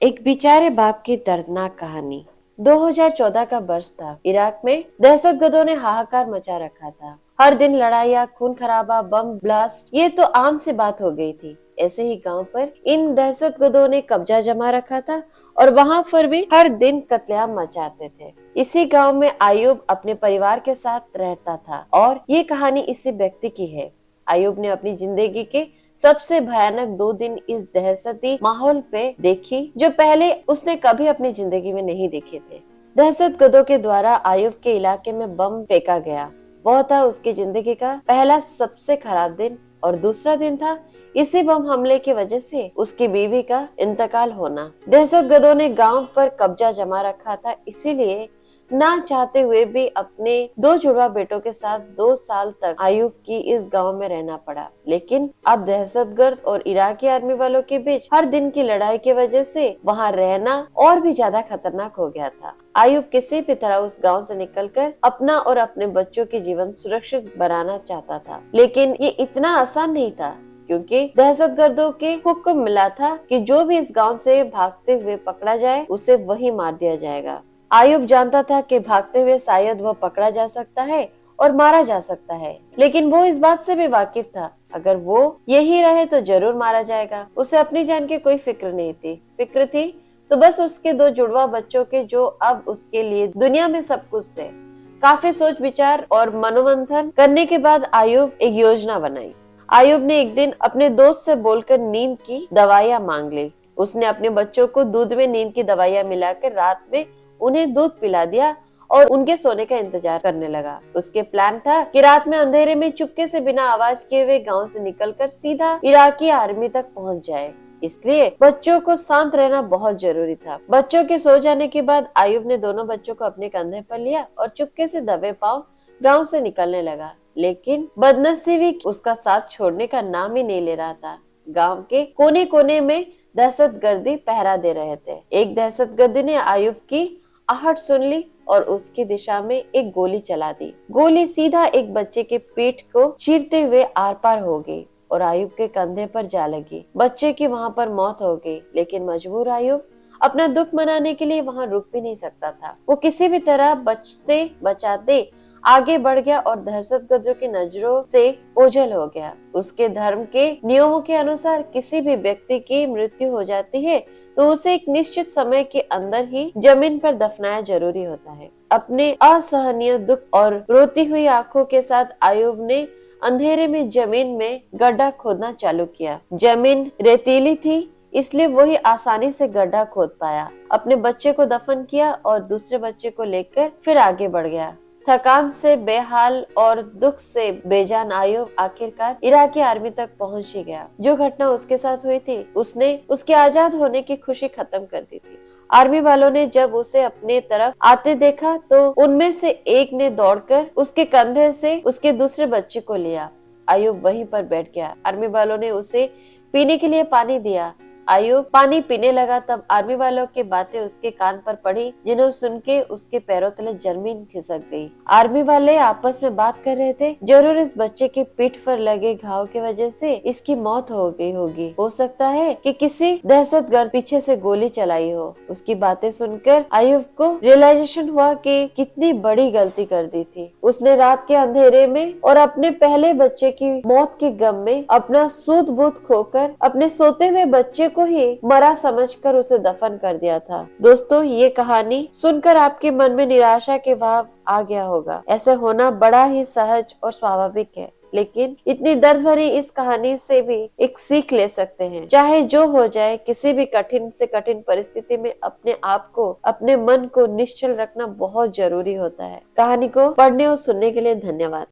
एक बेचारे बाप की दर्दनाक कहानी। 2014 का वर्ष था। इराक में दहशतगर्दों ने हाहाकार मचा रखा था। हर दिन लड़ाइयाँ, खून खराबा, बम ब्लास्ट, ये तो आम सी बात हो गई थी। ऐसे ही गांव पर इन दहशतगर्दों ने कब्जा जमा रखा था और वहां पर भी हर दिन कत्लेआम मचाते थे। इसी गांव में आयुब अपने परिवार के साथ रहता था और ये कहानी इसी व्यक्ति की है। आयुब ने अपनी जिंदगी के सबसे भयानक 2 दिन इस दहशती माहौल पे देखी जो पहले उसने कभी अपनी जिंदगी में नहीं देखे थे। दहशतगर्दों के द्वारा आयुब के इलाके में बम फेंका गया। वह था उसकी जिंदगी का पहला सबसे खराब दिन और दूसरा दिन था इसी बम हमले की वजह से उसकी बीवी का इंतकाल होना। दहशतगर्दों ने गांव पर कब्जा जमा रखा था, इसीलिए ना चाहते हुए भी अपने 2 जुड़वा बेटों के साथ 2 साल तक आयुब की इस गांव में रहना पड़ा। लेकिन अब दहशतगर्द और इराकी आर्मी वालों के बीच हर दिन की लड़ाई की वजह से वहां रहना और भी ज्यादा खतरनाक हो गया था। आयुब किसी भी तरह उस गांव से निकलकर अपना और अपने बच्चों के जीवन सुरक्षित बनाना चाहता था, लेकिन ये इतना आसान नहीं था क्योंकि दहशतगर्दों के हुक्म मिला था कि जो भी इस गांव से भागते हुए पकड़ा जाए उसे वहीं मार दिया जाएगा। आयुब जानता था कि भागते हुए शायद वह पकड़ा जा सकता है और मारा जा सकता है, लेकिन वो इस बात से भी वाकिफ था अगर वो यही रहे तो जरूर मारा जाएगा। उसे अपनी जान की कोई फिक्र नहीं थी। फिक्र थी तो बस उसके 2 जुड़वा बच्चों के, जो अब उसके लिए दुनिया में सब कुछ थे। काफी सोच विचार और मनोमंथन करने के बाद आयुब एक योजना बनाई। आयुब ने एक दिन अपने दोस्त से बोलकर नींद की दवाइयां मांग ली। उसने अपने बच्चों को दूध में नींद की दवाइयां मिलाकर रात में उन्हें दूध पिला दिया और उनके सोने का इंतजार करने लगा। उसके प्लान था कि रात में अंधेरे में चुपके से बिना आवाज किए हुए गांव से निकलकर सीधा इराकी आर्मी तक पहुंच जाए। इसलिए बच्चों को शांत रहना बहुत जरूरी था। बच्चों के सो जाने के बाद आयुब ने दोनों बच्चों को अपने कंधे पर लिया और चुपके से दबे पांव गांव से निकलने लगा। लेकिन बदनसीबी उसका साथ छोड़ने का नाम ही नहीं ले रहा था। गांव के कोने कोने में दहशतगर्दी पहरा दे रहे थे। एक दहशतगर्दी ने आयुब की आहट सुन ली और उसकी दिशा में एक गोली चला दी। गोली सीधा एक बच्चे के पीठ को चीरते हुए आर पार हो गई और आयुब के कंधे पर जा लगी। बच्चे की वहां पर मौत हो गई, लेकिन मजबूर आयुब अपना दुख मनाने के लिए वहां रुक भी नहीं सकता था। वो किसी भी तरह बचते बचाते आगे बढ़ गया और दहशतगर्दों की नजरों से ओझल हो गया। उसके धर्म के नियमों के अनुसार किसी भी व्यक्ति की मृत्यु हो जाती है तो उसे एक निश्चित समय के अंदर ही जमीन पर दफनाया जरूरी होता है। अपने असहनीय दुख और रोती हुई आंखों के साथ आयुब ने अंधेरे में जमीन में गड्ढा खोदना चालू किया। जमीन रेतीली थी, इसलिए वही आसानी से गड्ढा खोद पाया। अपने बच्चे को दफन किया और दूसरे बच्चे को लेकर फिर आगे बढ़ गया। थकान से बेहाल और दुख से बेजान आयुब आखिरकार इराकी आर्मी तक पहुंच ही गया। जो घटना उसके साथ हुई थी उसने उसके आजाद होने की खुशी खत्म कर दी थी। आर्मी वालों ने जब उसे अपने तरफ आते देखा तो उनमें से एक ने दौड़कर उसके कंधे से उसके दूसरे बच्चे को लिया। आयुब वहीं पर बैठ गया। आर्मी वालों ने उसे पीने के लिए पानी दिया। आयुब पानी पीने लगा, तब आर्मी वालों की बातें उसके कान पर पड़ी, जिन्हें सुन के उसके पैरों तले जमीन खिसक गई। आर्मी वाले आपस में बात कर रहे थे, जरूर इस बच्चे की पीठ पर लगे घाव की वजह से इसकी मौत हो गई होगी। हो सकता है कि किसी दहशतगर्द पीछे से गोली चलाई हो। उसकी बातें सुनकर आयुब को रियलाइजेशन हुआ कि कितनी बड़ी गलती कर दी थी। उसने रात के अंधेरे में और अपने पहले बच्चे की मौत के गम में अपना सूध बूध खोकर अपने सोते हुए बच्चे को ही मरा समझकर उसे दफन कर दिया था। दोस्तों, ये कहानी सुनकर आपके मन में निराशा के भाव आ गया होगा। ऐसे होना बड़ा ही सहज और स्वाभाविक है, लेकिन इतनी दर्द भरी इस कहानी से भी एक सीख ले सकते हैं। चाहे जो हो जाए, किसी भी कठिन से कठिन परिस्थिति में अपने आप को, अपने मन को निश्चल रखना बहुत जरूरी होता है। कहानी को पढ़ने और सुनने के लिए धन्यवाद।